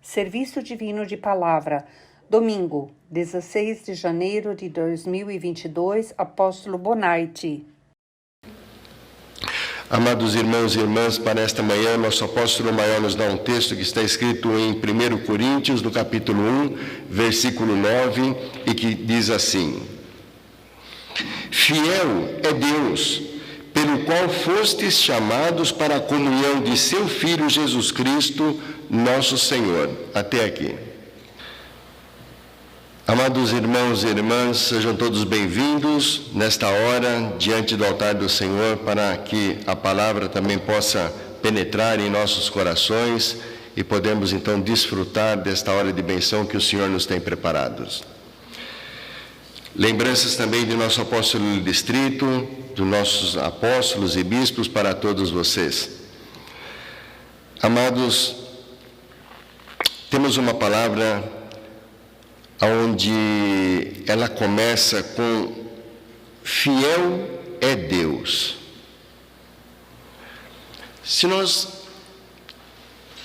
Serviço Divino de Palavra, domingo, 16 de janeiro de 2022, Apóstolo Bonaiti. Amados irmãos e irmãs, para esta manhã, nosso apóstolo maior nos dá um texto que está escrito em 1 Coríntios, no capítulo 1, versículo 9, e que diz assim: Fiel é Deus, pelo qual fostes chamados para a comunhão de seu Filho Jesus Cristo, nosso Senhor. Até aqui. Amados irmãos e irmãs, sejam todos bem-vindos nesta hora diante do altar do Senhor, para que a palavra também possa penetrar em nossos corações e podemos então desfrutar desta hora de bênção que o Senhor nos tem preparados. Lembranças também de nosso apóstolo do distrito, dos nossos apóstolos e bispos para todos vocês. Amados, temos uma palavra onde ela começa com fiel é Deus. Se nós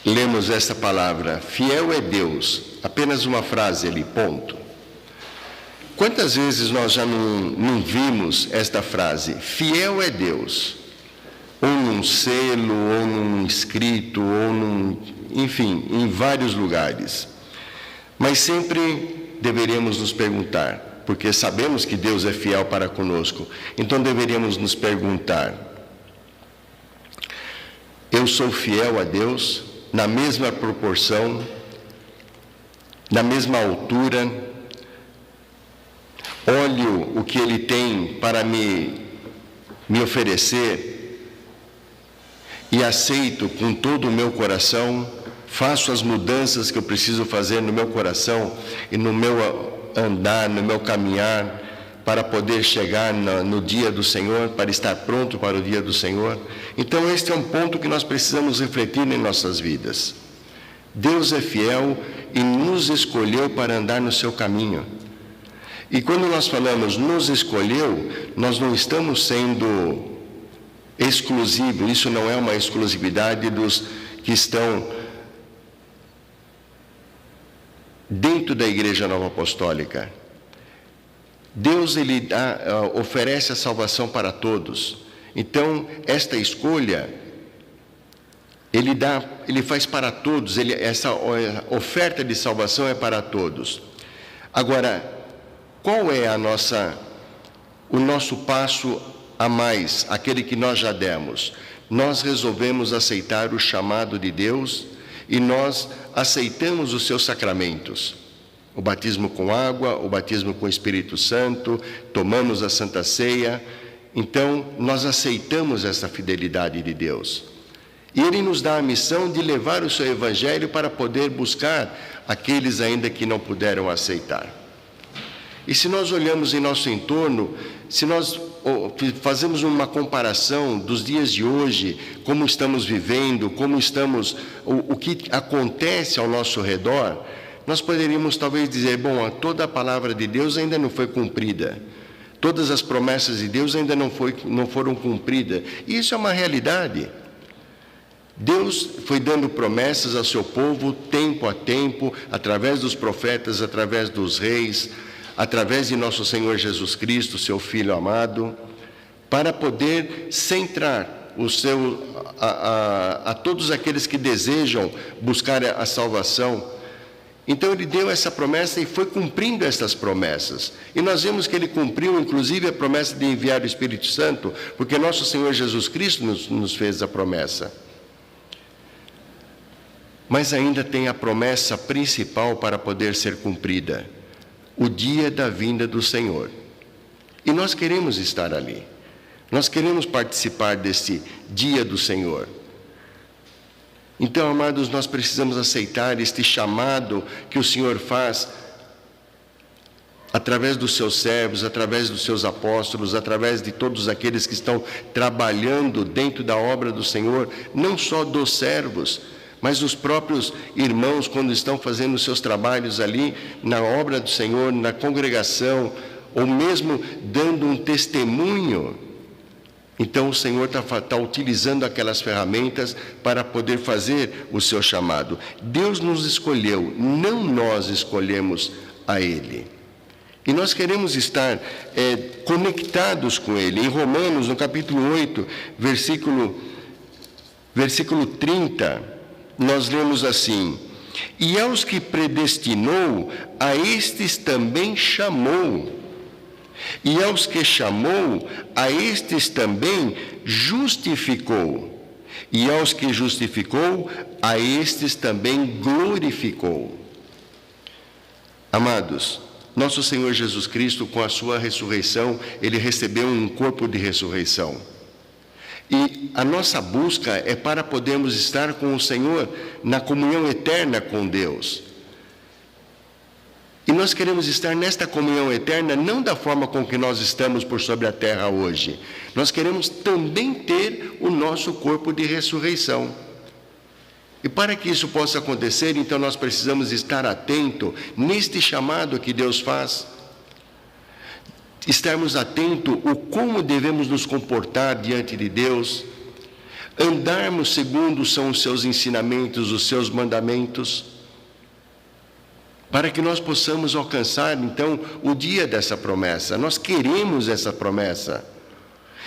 lemos esta palavra, fiel é Deus, apenas uma frase ali, ponto. Quantas vezes nós já não vimos esta frase, fiel é Deus, ou num selo, ou num escrito, ou enfim, em vários lugares. Mas sempre deveríamos nos perguntar, porque sabemos que Deus é fiel para conosco, então deveríamos nos perguntar: eu sou fiel a Deus na mesma proporção, na mesma altura? Olho o que Ele tem para me oferecer e aceito com todo o meu coração? Faço as mudanças que eu preciso fazer no meu coração e no meu andar, no meu caminhar, para poder chegar no dia do Senhor, para estar pronto para o dia do Senhor? Então este é um ponto que nós precisamos refletir em nossas vidas. Deus é fiel e nos escolheu para andar no seu caminho. E quando nós falamos nos escolheu, nós não estamos sendo exclusivos, isso não é uma exclusividade dos que estão dentro da Igreja Nova Apostólica. Deus oferece a salvação para todos. Então, esta escolha, Ele faz para todos, essa oferta de salvação é para todos. Agora, qual é o nosso passo a mais, aquele que nós já demos? Nós resolvemos aceitar o chamado de Deus e nós aceitamos os seus sacramentos. O batismo com água, o batismo com o Espírito Santo, tomamos a Santa Ceia. Então, nós aceitamos essa fidelidade de Deus. E Ele nos dá a missão de levar o seu Evangelho para poder buscar aqueles ainda que não puderam aceitar. E se nós olhamos em nosso entorno, se nós fazemos uma comparação dos dias de hoje, como estamos vivendo, o que acontece ao nosso redor, nós poderíamos talvez dizer, bom, toda a palavra de Deus ainda não foi cumprida, todas as promessas de Deus ainda não foram cumpridas, e isso é uma realidade. Deus foi dando promessas ao seu povo, tempo a tempo, através dos profetas, através dos reis, através de nosso Senhor Jesus Cristo, seu Filho amado, para poder centrar a todos aqueles que desejam buscar a salvação. Então Ele deu essa promessa e foi cumprindo essas promessas. E nós vemos que Ele cumpriu, inclusive, a promessa de enviar o Espírito Santo, porque nosso Senhor Jesus Cristo nos fez a promessa. Mas ainda tem a promessa principal para poder ser cumprida: o dia da vinda do Senhor. E nós queremos estar ali. Nós queremos participar desse dia do Senhor. Então, amados, nós precisamos aceitar este chamado que o Senhor faz através dos seus servos, através dos seus apóstolos, através de todos aqueles que estão trabalhando dentro da obra do Senhor, não só dos servos, mas os próprios irmãos, quando estão fazendo os seus trabalhos ali na obra do Senhor, na congregação, ou mesmo dando um testemunho Então o Senhor está utilizando aquelas ferramentas para poder fazer o seu chamado. Deus nos escolheu, não nós escolhemos a Ele. E nós queremos estar conectados com Ele. Em Romanos, no capítulo 8, versículo 30, nós lemos assim: e aos que predestinou, a estes também chamou. E aos que chamou, a estes também justificou. E aos que justificou, a estes também glorificou. Amados, nosso Senhor Jesus Cristo, com a sua ressurreição, Ele recebeu um corpo de ressurreição. E a nossa busca é para podermos estar com o Senhor na comunhão eterna com Deus. E nós queremos estar nesta comunhão eterna não da forma com que nós estamos por sobre a terra hoje. Nós queremos também ter o nosso corpo de ressurreição. E para que isso possa acontecer, então nós precisamos estar atento neste chamado que Deus faz. Estarmos atentos o como devemos nos comportar diante de Deus. Andarmos segundo são os seus ensinamentos, os seus mandamentos, para que nós possamos alcançar, então, o dia dessa promessa. Nós queremos essa promessa.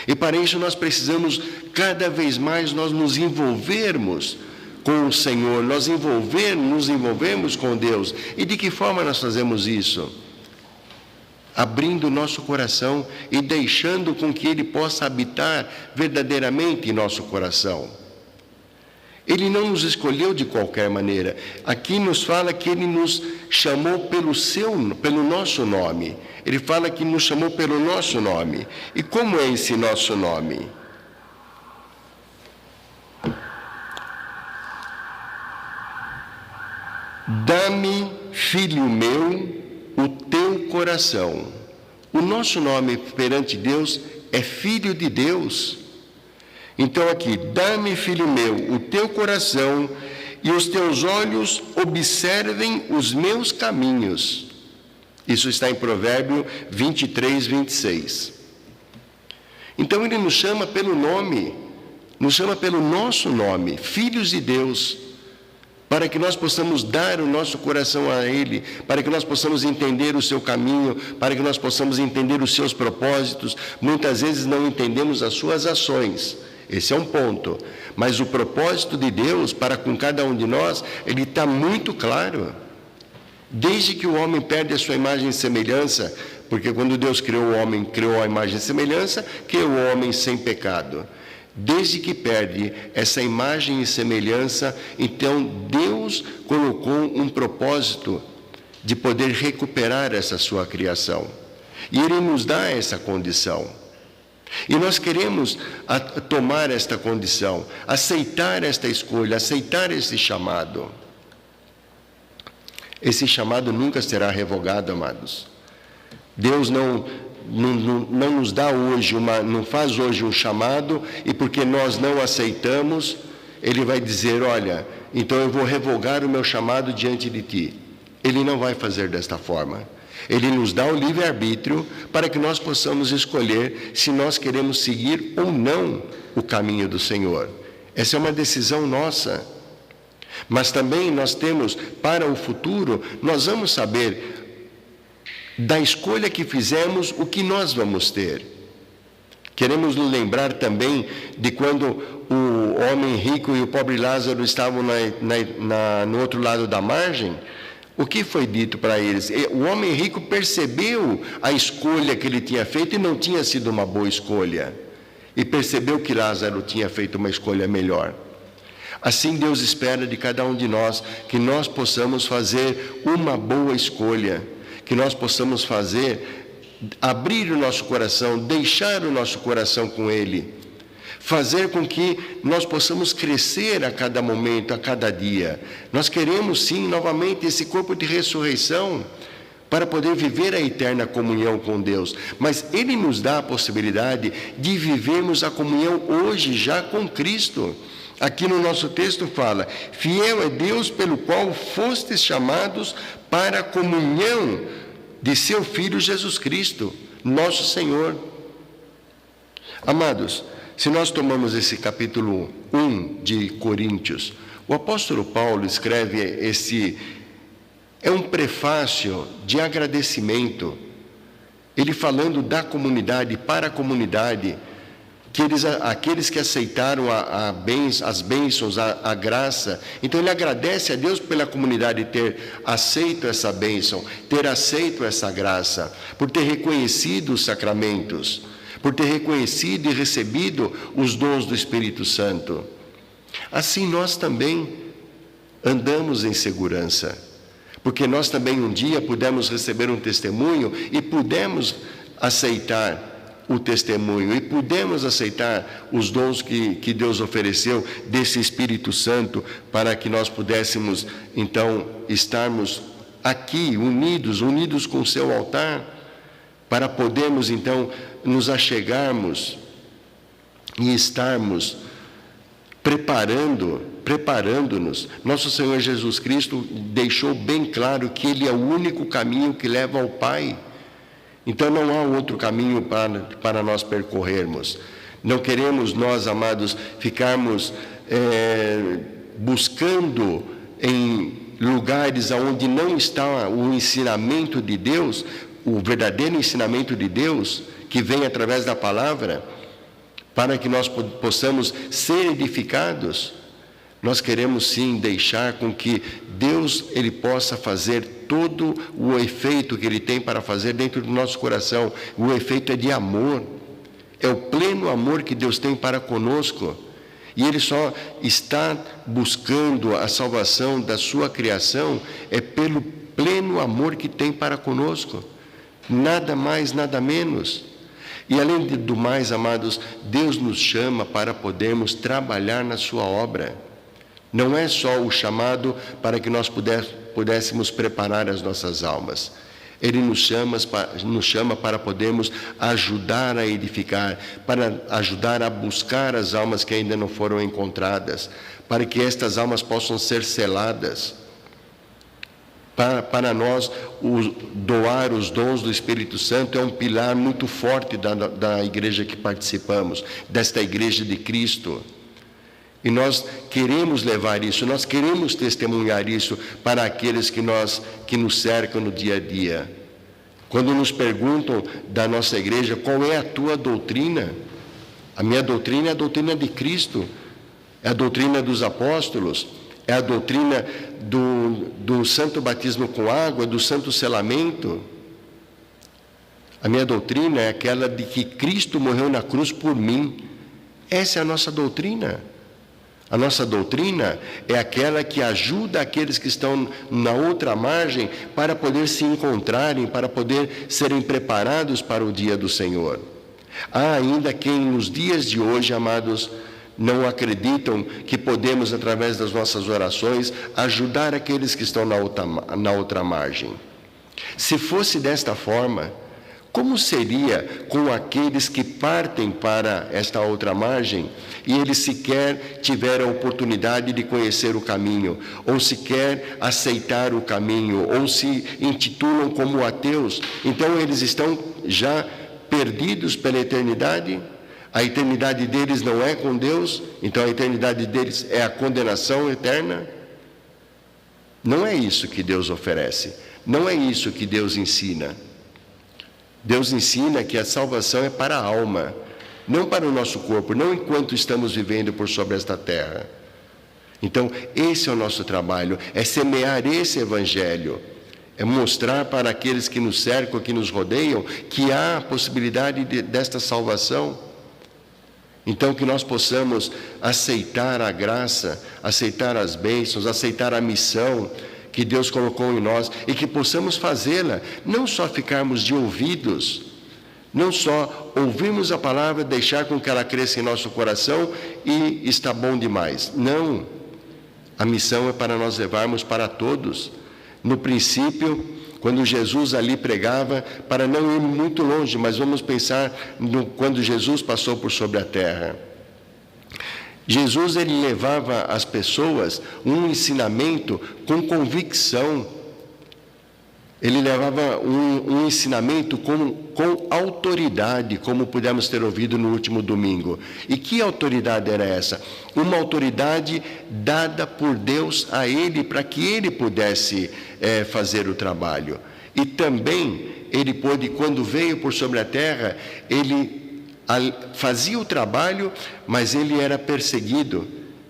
E para isso nós precisamos, cada vez mais, nós nos envolvermos com o Senhor, nos envolvermos com Deus. E de que forma nós fazemos isso? Abrindo o nosso coração e deixando com que Ele possa habitar verdadeiramente em nosso coração. Ele não nos escolheu de qualquer maneira. Aqui nos fala que Ele nos chamou pelo nosso nome. Ele fala que nos chamou pelo nosso nome. E como é esse nosso nome? Dá-me, filho meu, o teu coração. O nosso nome perante Deus é filho de Deus. Então aqui, dá-me, filho meu, o teu coração, e os teus olhos observem os meus caminhos. Isso está em Provérbio 23, 26. Então ele nos chama pelo nome, nos chama pelo nosso nome, filhos de Deus, para que nós possamos dar o nosso coração a Ele, para que nós possamos entender o seu caminho, para que nós possamos entender os seus propósitos. Muitas vezes não entendemos as suas ações. Esse é um ponto, mas o propósito de Deus para com cada um de nós, ele está muito claro. Desde que o homem perde a sua imagem e semelhança, porque quando Deus criou o homem, criou a imagem e semelhança, criou o homem sem pecado. Desde que perde essa imagem e semelhança, então Deus colocou um propósito de poder recuperar essa sua criação. E Ele nos dá essa condição. E nós queremos tomar esta condição, aceitar esta escolha, aceitar esse chamado. Esse chamado nunca será revogado, amados. Deus não nos dá hoje, não faz hoje um chamado, e porque nós não aceitamos, Ele vai dizer, olha, então eu vou revogar o meu chamado diante de ti. Ele não vai fazer desta forma. Ele nos dá o livre-arbítrio para que nós possamos escolher se nós queremos seguir ou não o caminho do Senhor. Essa é uma decisão nossa. Mas também nós temos, para o futuro, nós vamos saber da escolha que fizemos, o que nós vamos ter. Queremos nos lembrar também de quando o homem rico e o pobre Lázaro estavam no outro lado da margem. O que foi dito para eles? O homem rico percebeu a escolha que ele tinha feito e não tinha sido uma boa escolha. E percebeu que Lázaro tinha feito uma escolha melhor. Assim Deus espera de cada um de nós que nós possamos fazer uma boa escolha, que nós possamos abrir o nosso coração, deixar o nosso coração com Ele. Fazer com que nós possamos crescer a cada momento, a cada dia. Nós queremos sim, novamente, esse corpo de ressurreição para poder viver a eterna comunhão com Deus. Mas Ele nos dá a possibilidade de vivermos a comunhão hoje já com Cristo. Aqui no nosso texto fala, fiel é Deus pelo qual fostes chamados para a comunhão de seu Filho Jesus Cristo, nosso Senhor. Amados, Se nós tomamos esse capítulo 1 de Coríntios, o apóstolo Paulo escreve é um prefácio de agradecimento, ele falando da comunidade, para a comunidade, que aqueles que aceitaram as bênçãos, a graça. Então ele agradece a Deus pela comunidade ter aceito essa bênção, ter aceito essa graça, por ter reconhecido os sacramentos, por ter reconhecido e recebido os dons do Espírito Santo. Assim nós também andamos em segurança, porque nós também um dia pudemos receber um testemunho e pudemos aceitar o testemunho, e pudemos aceitar os dons que Deus ofereceu desse Espírito Santo, para que nós pudéssemos, então, estarmos aqui, unidos com o seu altar, para podermos, então, nos achegarmos e estarmos preparando-nos. Nosso Senhor Jesus Cristo deixou bem claro que Ele é o único caminho que leva ao Pai. Então não há outro caminho para nós percorrermos. Não queremos nós, amados, ficarmos buscando em lugares onde não está o ensinamento de Deus, o verdadeiro ensinamento de Deus, que vem através da palavra, para que nós possamos ser edificados. Nós queremos sim deixar com que Deus ele possa fazer todo o efeito que Ele tem para fazer dentro do nosso coração. O efeito é de amor, é o pleno amor que Deus tem para conosco, e Ele só está buscando a salvação da sua criação pelo pleno amor que tem para conosco, nada mais, nada menos. E além do mais, amados, Deus nos chama para podermos trabalhar na sua obra. Não é só o chamado para que nós pudéssemos preparar as nossas almas. Ele nos chama para podermos ajudar a edificar, para ajudar a buscar as almas que ainda não foram encontradas, para que estas almas possam ser seladas. Para nós, doar os dons do Espírito Santo é um pilar muito forte da igreja que participamos, desta igreja de Cristo. E nós queremos levar isso, nós queremos testemunhar isso para aqueles que nos cercam no dia a dia. Quando nos perguntam da nossa igreja, qual é a tua doutrina? A minha doutrina é a doutrina de Cristo, é a doutrina dos apóstolos, é a doutrina do santo batismo com água, do santo selamento. A minha doutrina é aquela de que Cristo morreu na cruz por mim. Essa é a nossa doutrina. A nossa doutrina é aquela que ajuda aqueles que estão na outra margem para poder se encontrarem, para poder serem preparados para o dia do Senhor. Há ainda quem nos dias de hoje, amados, não acreditam que podemos, através das nossas orações, ajudar aqueles que estão na outra margem. Se fosse desta forma, como seria com aqueles que partem para esta outra margem e eles sequer tiveram a oportunidade de conhecer o caminho, ou sequer aceitar o caminho, ou se intitulam como ateus? Então eles estão já perdidos pela eternidade? A eternidade deles não é com Deus, então a eternidade deles é a condenação eterna? Não é isso que Deus oferece, não é isso que Deus ensina. Deus ensina que a salvação é para a alma, não para o nosso corpo, não enquanto estamos vivendo por sobre esta terra. Então, esse é o nosso trabalho, é semear esse evangelho, é mostrar para aqueles que nos cercam, que nos rodeiam, que há a possibilidade desta salvação. Então, que nós possamos aceitar a graça, aceitar as bênçãos, aceitar a missão que Deus colocou em nós, e que possamos fazê-la, não só ficarmos de ouvidos, não só ouvirmos a palavra, deixar com que ela cresça em nosso coração e está bom demais. Não, a missão é para nós levarmos para todos. No princípio, quando Jesus ali pregava, para não ir muito longe, mas vamos pensar quando Jesus passou por sobre a terra. Jesus ele levava às pessoas um ensinamento com convicção. Ele levava um ensinamento com autoridade, como pudemos ter ouvido no último domingo. E que autoridade era essa? Uma autoridade dada por Deus a ele, para que ele pudesse fazer o trabalho. E também ele pôde, quando veio por sobre a terra, ele fazia o trabalho, mas ele era perseguido,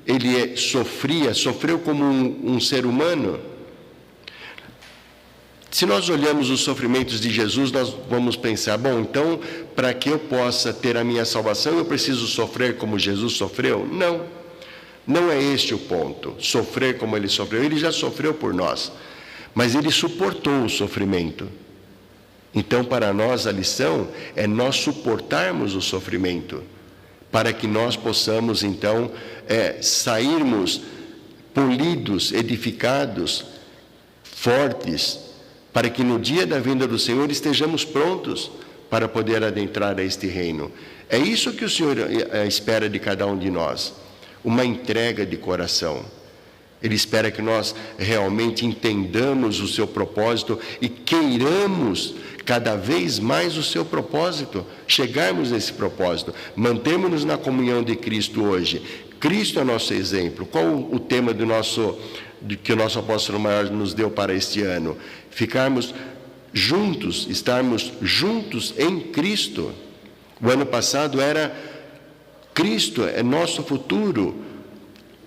ele sofreu como um ser humano. Se nós olhamos os sofrimentos de Jesus, nós vamos pensar, bom, então, para que eu possa ter a minha salvação, eu preciso sofrer como Jesus sofreu? Não, não é este o ponto, sofrer como ele sofreu. Ele já sofreu por nós, mas ele suportou o sofrimento. Então, para nós, a lição é nós suportarmos o sofrimento, para que nós possamos, então, sairmos polidos, edificados, fortes, para que no dia da vinda do Senhor estejamos prontos para poder adentrar a este reino. É isso que o Senhor espera de cada um de nós, uma entrega de coração. Ele espera que nós realmente entendamos o seu propósito e queiramos cada vez mais o seu propósito, chegarmos nesse propósito, mantermos-nos na comunhão de Cristo hoje. Cristo é nosso exemplo. Qual o tema que o nosso apóstolo maior nos deu para este ano? Ficarmos juntos, estarmos juntos em Cristo. O ano passado era Cristo, é nosso futuro.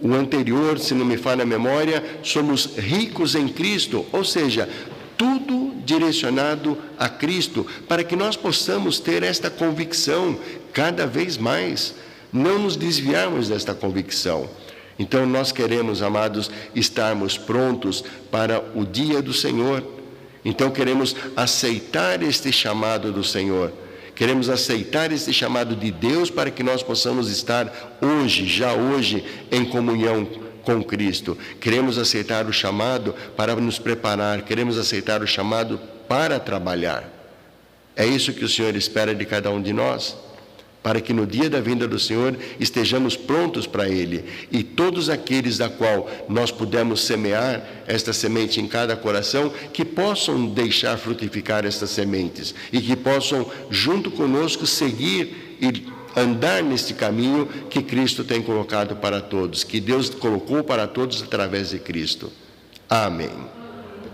O anterior, se não me falha a memória, somos ricos em Cristo, ou seja, tudo direcionado a Cristo, para que nós possamos ter esta convicção cada vez mais, não nos desviarmos desta convicção. Então nós queremos, amados, estarmos prontos para o dia do Senhor. Então queremos aceitar este chamado do Senhor. Queremos aceitar este chamado de Deus para que nós possamos estar hoje, já hoje, em comunhão com Cristo. Queremos aceitar o chamado para nos preparar. Queremos aceitar o chamado para trabalhar. É isso que o Senhor espera de cada um de nós, para que no dia da vinda do Senhor estejamos prontos para Ele. E todos aqueles da qual nós pudemos semear esta semente em cada coração, que possam deixar frutificar estas sementes e que possam, junto conosco, seguir e andar neste caminho que Cristo tem colocado para todos, que Deus colocou para todos através de Cristo. Amém.